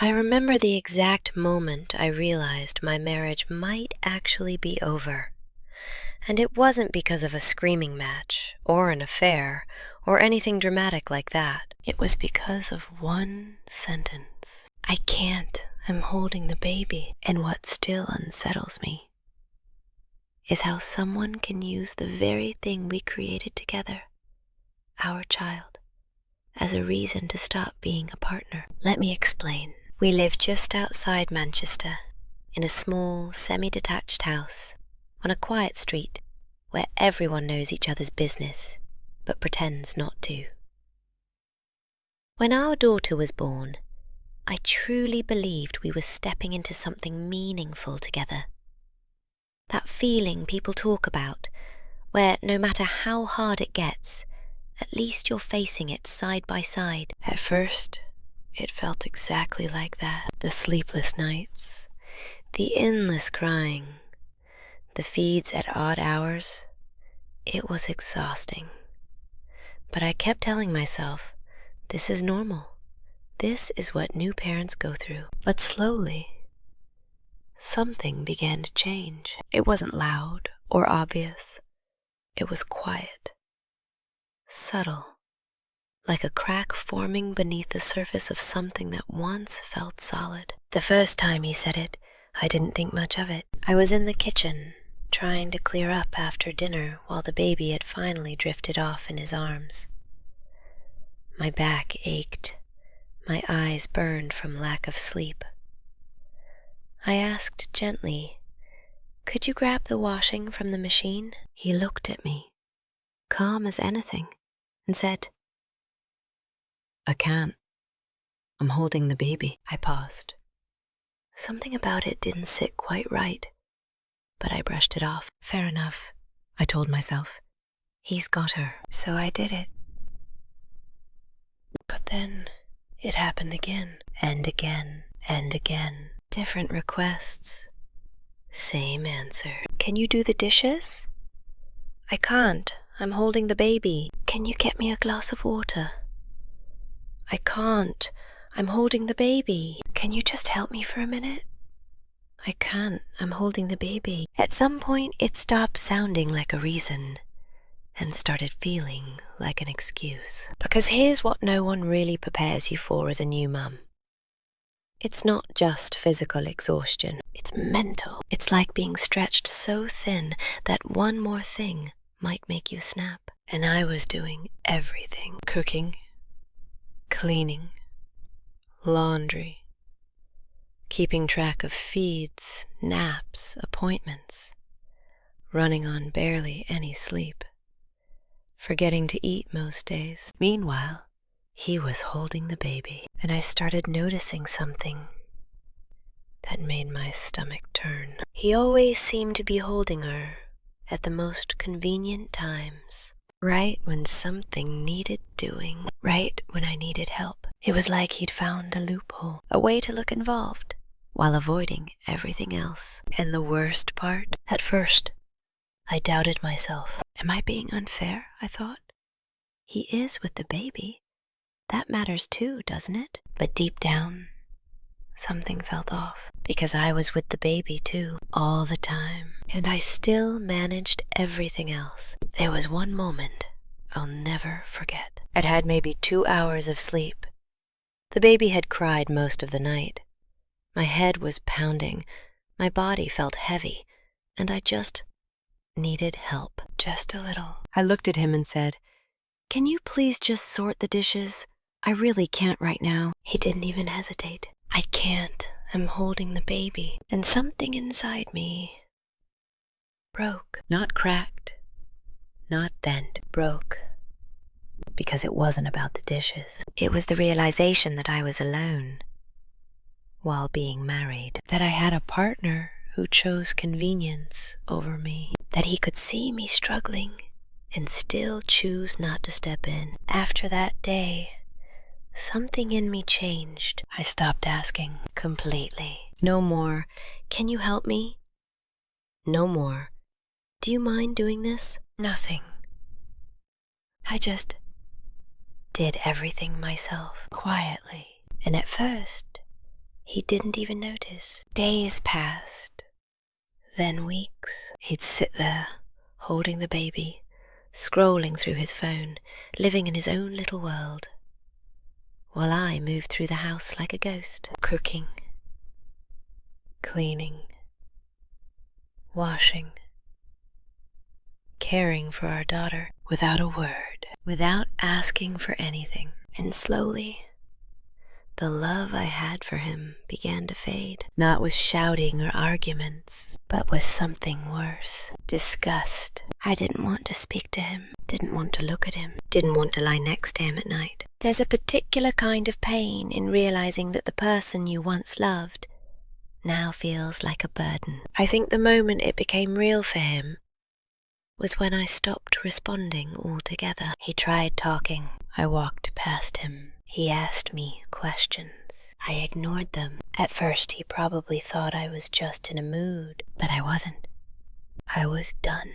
I remember the exact moment I realized my marriage might actually be over. And it wasn't because of a screaming match, or an affair, or anything dramatic like that. It was because of one sentence. I can't. I'm holding the baby. And what still unsettles me is how someone can use the very thing we created together, our child, as a reason to stop being a partner. Let me explain. We live just outside Manchester, in a small, semi-detached house, on a quiet street, where everyone knows each other's business, but pretends not to. When our daughter was born, I truly believed we were stepping into something meaningful together. That feeling people talk about, where no matter how hard it gets, at least you're facing it side by side. At first, it felt exactly like that. The sleepless nights, the endless crying, the feeds at odd hours. It was exhausting. But I kept telling myself, this is normal. This is what new parents go through. But slowly, something began to change. It wasn't loud or obvious. It was quiet, subtle, like a crack forming beneath the surface of something that once felt solid. The first time he said it, I didn't think much of it. I was in the kitchen, trying to clear up after dinner while the baby had finally drifted off in his arms. My back ached. My eyes burned from lack of sleep. I asked gently, "Could you grab the washing from the machine?" He looked at me, calm as anything, and said, "I can't. I'm holding the baby." I paused. Something about it didn't sit quite right, but I brushed it off. Fair enough, I told myself. He's got her. So I did it. But then it happened again, and again, and again. Different requests. Same answer. "Can you do the dishes?" "I can't. I'm holding the baby." "Can you get me a glass of water?" "I can't. I'm holding the baby." "Can you just help me for a minute?" "I can't. I'm holding the baby." At some point, it stopped sounding like a reason and started feeling like an excuse. Because here's what no one really prepares you for as a new mum. It's not just physical exhaustion. It's mental. It's like being stretched so thin that one more thing might make you snap. And I was doing everything. Cooking, cleaning, laundry, keeping track of feeds, naps, appointments, running on barely any sleep, forgetting to eat most days. Meanwhile, he was holding the baby, and I started noticing something that made my stomach turn. He always seemed to be holding her at the most convenient times, right when something needed doing, right when I needed help. It was like he'd found a loophole, a way to look involved, while avoiding everything else. And the worst part? At first, I doubted myself. Am I being unfair? I thought. He is with the baby. That matters too, doesn't it? But deep down, something felt off. Because I was with the baby too, all the time. And I still managed everything else. There was one moment I'll never forget. I'd had maybe 2 hours of sleep. The baby had cried most of the night. My head was pounding, my body felt heavy, and I just needed help, just a little. I looked at him and said, "Can you please just sort the dishes? I really can't right now." He didn't even hesitate. "I can't. I'm holding the baby." And something inside me broke. Not cracked, not bent, broke. Because it wasn't about the dishes. It was the realization that I was alone while being married. That I had a partner who chose convenience over me. That he could see me struggling and still choose not to step in. After that day, something in me changed. I stopped asking completely. No more, "Can you help me?" No more, "Do you mind doing this?" Nothing. I just did everything myself, quietly. And at first, He didn't even notice. Days passed, then weeks. He'd sit there, holding the baby, scrolling through his phone, living in his own little world, while I moved through the house like a ghost, cooking, cleaning, washing, caring for our daughter without a word, without asking for anything. And slowly, the love I had for him began to fade, not with shouting or arguments, but with something worse. Disgust. I didn't want to speak to him, didn't want to look at him, didn't want to lie next to him at night. There's a particular kind of pain in realizing that the person you once loved now feels like a burden. I think the moment it became real for him was when I stopped responding altogether. He tried talking. I walked past him. He asked me questions. I ignored them. At first, he probably thought I was just in a mood, but I wasn't. I was done.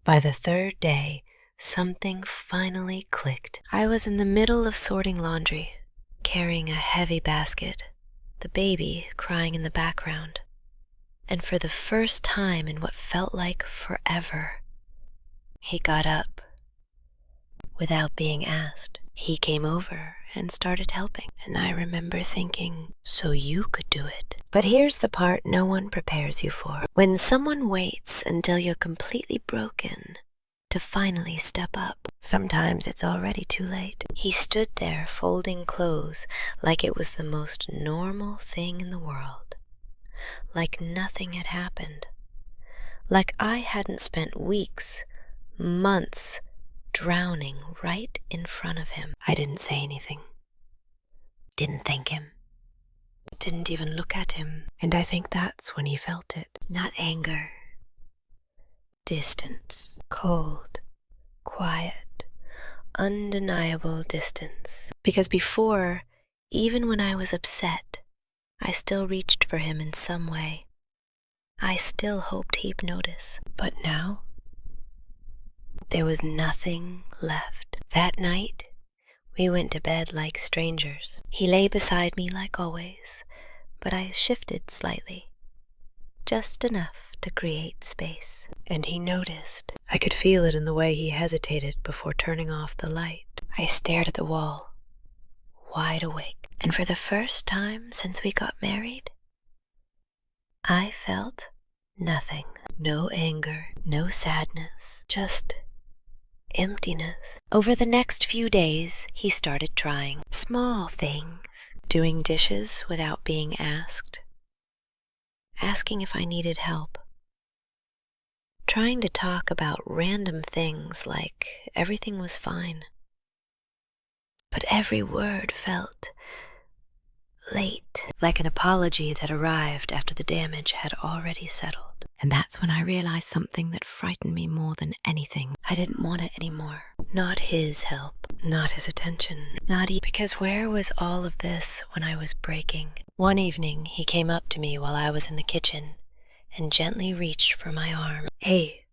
By the third day, something finally clicked. I was in the middle of sorting laundry, carrying a heavy basket, the baby crying in the background. And for the first time in what felt like forever, he got up without being asked. He came over and started helping, and I remember thinking, so you could do it. But here's the part no one prepares you for. When someone waits until you're completely broken to finally step up, sometimes it's already too late. He stood there folding clothes like it was the most normal thing in the world, like nothing had happened, like I hadn't spent weeks, months, drowning right in front of him. I didn't say anything, didn't thank him, didn't even look at him. And I think that's when he felt it. Not anger, distance, cold, quiet, undeniable distance. Because before, even when I was upset, I still reached for him in some way. I still hoped he'd notice. But now, there was nothing left. That night, we went to bed like strangers. He lay beside me like always, but I shifted slightly, just enough to create space. And he noticed. I could feel it in the way he hesitated before turning off the light. I stared at the wall, wide awake. And for the first time since we got married, I felt nothing. No anger, no sadness, just emptiness. Over the next few days, he started trying small things, doing dishes without being asked, asking if I needed help, trying to talk about random things like everything was fine. But every word felt late, like an apology that arrived after the damage had already settled. And that's when I realized something that frightened me more than anything. I didn't want it anymore. Not his help, not his attention, because where was all of this when I was breaking? One evening, he came up to me while I was in the kitchen and gently reached for my arm. "Hey,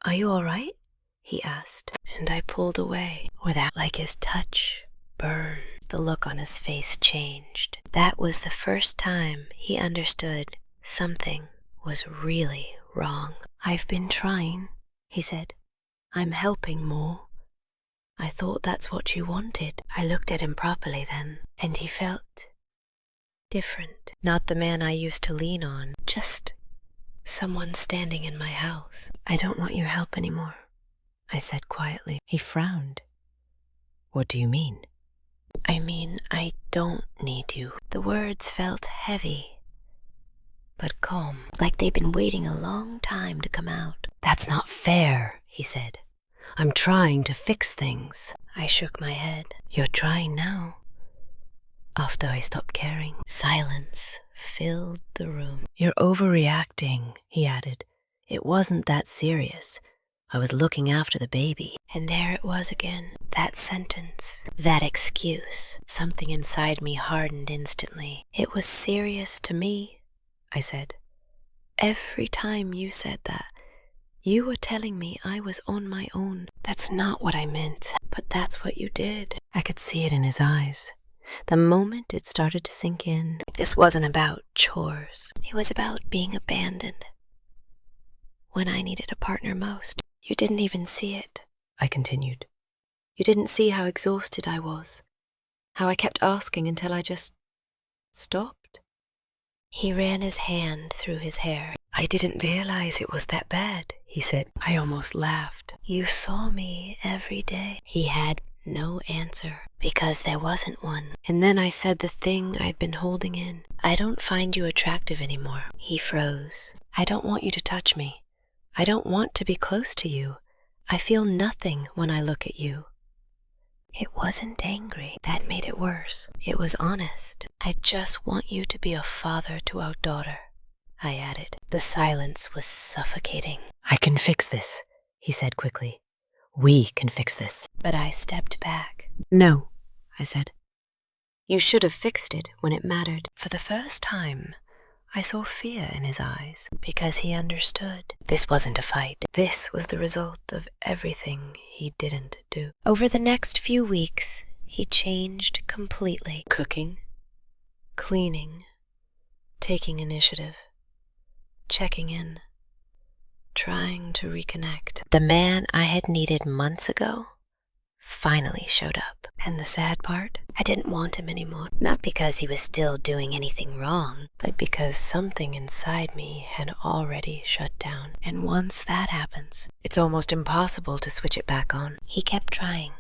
are you all right?" he asked. And I pulled away without, like his touch burned. The look on his face changed. That was the first time he understood something was really wrong. "I've been trying," he said. "I'm helping more. I thought that's what you wanted." I looked at him properly then, and he felt different. Not the man I used to lean on, just someone standing in my house. "I don't want your help anymore," I said quietly. He frowned. "What do you mean?" "I mean, I don't need you." The words felt heavy, but calm, like they'd been waiting a long time to come out. "That's not fair," he said. "I'm trying to fix things." I shook my head. "You're trying now." After I stopped caring, silence filled the room. "You're overreacting," he added. "It wasn't that serious. I was looking after the baby." And there it was again, that sentence, that excuse. Something inside me hardened instantly. "It was serious to me," I said. "Every time you said that, you were telling me I was on my own." "That's not what I meant, but that's what you did." I could see it in his eyes. The moment it started to sink in, this wasn't about chores. It was about being abandoned. When I needed a partner most, you didn't even see it, I continued. You didn't see how exhausted I was, how I kept asking until I just stopped. He ran his hand through his hair. I didn't realize it was that bad, he said. I almost laughed. You saw me every day. He had no answer, because there wasn't one. And then I said the thing I'd been holding in. I don't find you attractive anymore. He froze. I don't want you to touch me. I don't want to be close to you. I feel nothing when I look at you. It wasn't angry. That made it worse. It was honest. I just want you to be a father to our daughter, I added. The silence was suffocating. I can fix this, he said quickly. We can fix this. But I stepped back. No, I said. You should have fixed it when it mattered. For the first time, I saw fear in his eyes, because he understood. This wasn't a fight. This was the result of everything he didn't do. Over the next few weeks, he changed completely. Cooking, cleaning, taking initiative, checking in, trying to reconnect. The man I had needed months ago finally showed up. And the sad part, I didn't want him anymore. Not because he was still doing anything wrong, but because something inside me had already shut down. And once that happens, it's almost impossible to switch it back on. He kept trying.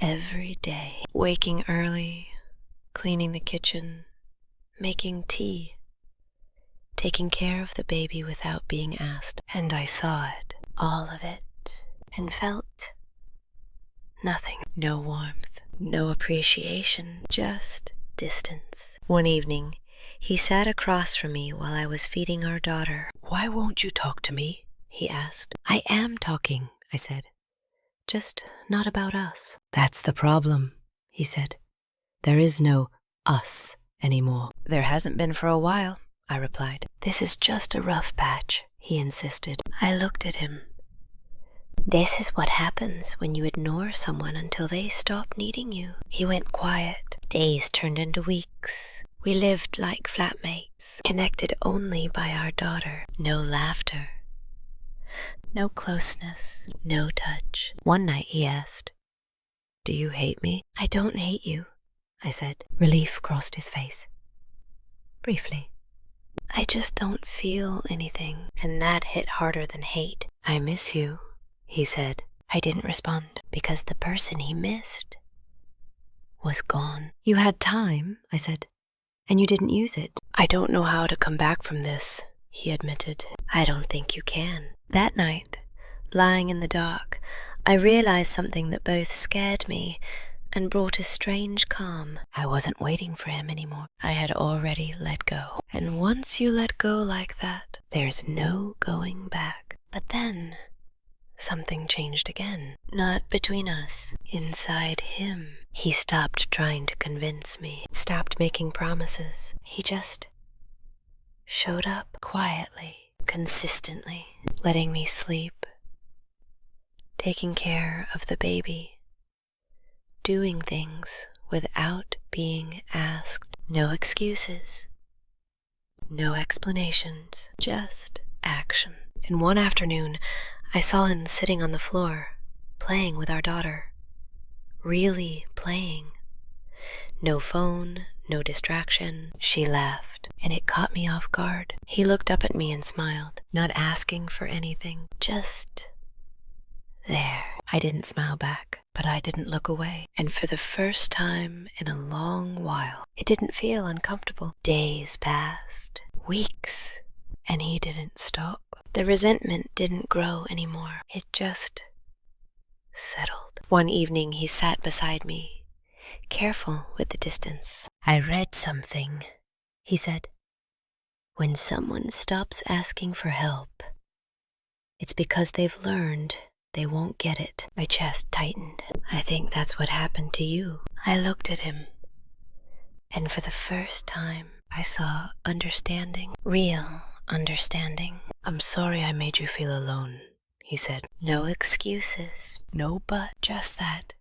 Every day, waking early, cleaning the kitchen, making tea, taking care of the baby without being asked. And I saw it, all of it, and felt nothing. No warmth, no appreciation, just distance. One evening, he sat across from me while I was feeding our daughter. Why won't you talk to me? He asked. I am talking, I said. Just not about us. That's the problem, he said. There is no us anymore. There hasn't been for a while, I replied. This is just a rough patch, he insisted. I looked at him. This is what happens when you ignore someone until they stop needing you. He went quiet. Days turned into weeks. We lived like flatmates, connected only by our daughter. No laughter, no closeness, no touch. One night he asked, "Do you hate me?" I don't hate you, I said. Relief crossed his face. Briefly. I just don't feel anything, and that hit harder than hate. I miss you, he said. I didn't respond, because the person he missed was gone. You had time, I said, and you didn't use it. I don't know how to come back from this, he admitted. I don't think you can. That night, lying in the dark, I realized something that both scared me and brought a strange calm. I wasn't waiting for him anymore. I had already let go. And once you let go like that, there's no going back. But then something changed again. Not between us. Inside him. He stopped trying to convince me. Stopped making promises. He just showed up quietly, consistently, letting me sleep, taking care of the baby, doing things without being asked. No excuses. No explanations. Just action. And one afternoon, I saw him sitting on the floor, playing with our daughter. Really playing. No phone, no distraction. She laughed, and it caught me off guard. He looked up at me and smiled, not asking for anything, just there. I didn't smile back, but I didn't look away. And for the first time in a long while, it didn't feel uncomfortable. Days passed, weeks, and he didn't stop. The resentment didn't grow anymore. It just settled. One evening he sat beside me, careful with the distance. I read something, he said. When someone stops asking for help, it's because they've learned they won't get it. My chest tightened. I think that's what happened to you. I looked at him, and for the first time, I saw understanding. Real understanding. I'm sorry I made you feel alone, he said. No excuses. No but. Just that.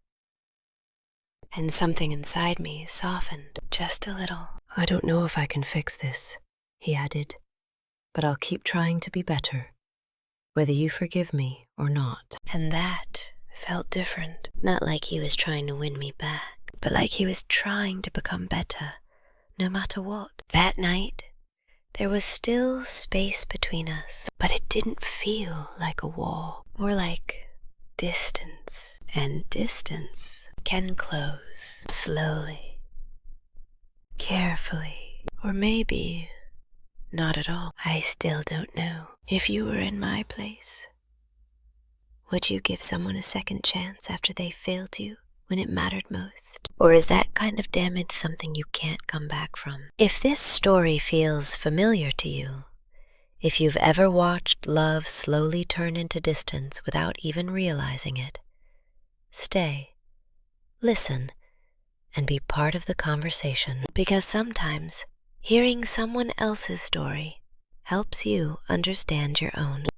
and something inside me softened just a little. I don't know if I can fix this, he added, but I'll keep trying to be better, whether you forgive me or not. And that felt different. Not like he was trying to win me back, but like he was trying to become better, no matter what. That night, there was still space between us, but it didn't feel like a wall, more like distance. And distance can close slowly, carefully, or maybe not at all. I still don't know. If you were in my place, would you give someone a second chance after they failed you when it mattered most? Or is that kind of damage something you can't come back from? If this story feels familiar to you, if you've ever watched love slowly turn into distance without even realizing it, stay, listen, and be part of the conversation. Because sometimes hearing someone else's story helps you understand your own.